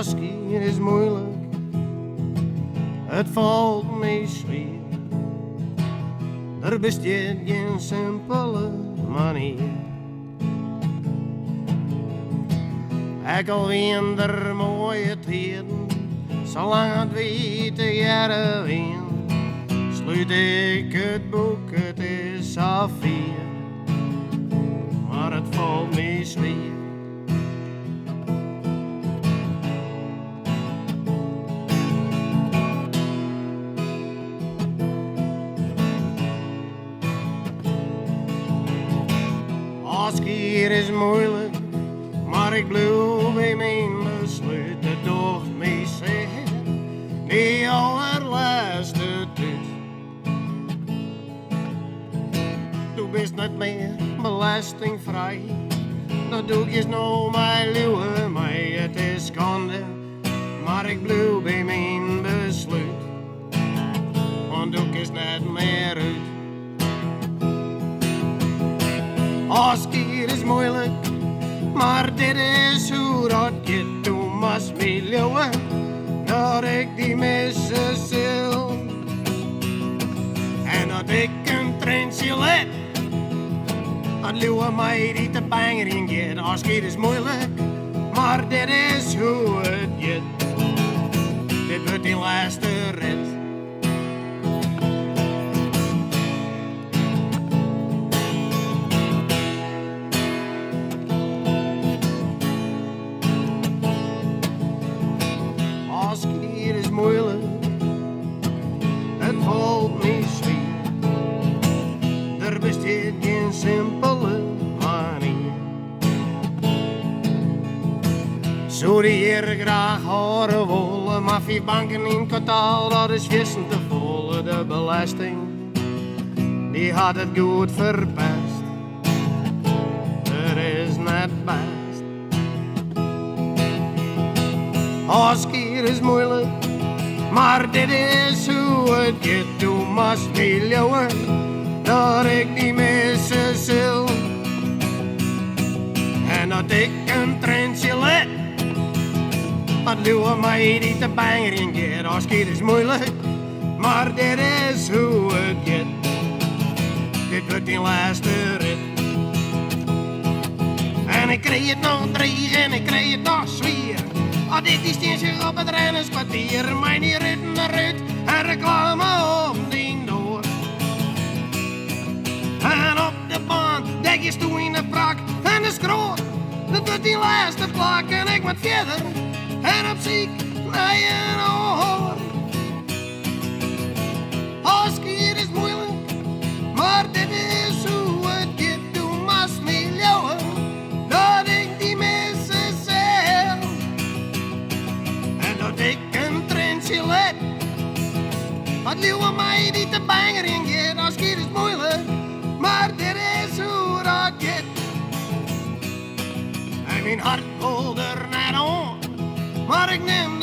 Afscheid is moeilijk, het valt me zwaar. Er bestaat geen simpele manier. Ik alweer der mooie tijden, zolang het weer te jaren ween, sluit ik het boek, het is afvier, maar het valt me zwaar. Afscheid is moeilijk, maar ik blijf bij mijn besluit. Het docht me zeggen, die allerlaatste tijd. Du bist niet meer belastingvrij, dat doe ik nou mijn lieve mij. Het is schande, maar ik blijf bij mijn besluit, want doe ik niet meer uit. Afscheid is moeilijk, maar dit is hoe dat gaat. Toen was me leeuwen, dat ik die missen zil. En dat ik een treintje let, dat leeuwen mij die te banger in gaat. Afscheid is moeilijk, maar dit is hoe het gaat. Dit wordt die laatste rit. Afscheid is moeilijk, het valt me zwaar. Er bestaat geen simpele manier. Zou de heer graag horen willen, maar 4 banken in kwartaal, dat is vissen te vol. De belasting, die had het goed verpest. Er is net best. Afscheid is moeilijk, maar dit is hoe het gaat. Toen was me leeuwen, dat ik niet missen zil. En dat ik een treintje let, dat leeuwen mij die te banger in gaat. Afscheid is moeilijk, maar dit is hoe het gaat. Dit wordt die laatste rit. En ik kreeg het nog dreig en ik kreeg het nog zwier. Als ik die steen zich op het rennerskwartier, mij niet ritten eruit en reclame op die door. En op de baan, dek je toe in de prak en de schroot. Dat wordt die laatste plak en ik met verder en op ziek naar je oor. Afscheid is moeilijk, maar dit is hoe het gaat. Toen was me leeuwen, dat ik die missen zil. En dat ik een treintje let, wat leeuwen mij die te banger in gaat. Afscheid is moeilijk, maar dit is hoe dat gaat. En mijn hart voelt er net aan, maar ik neem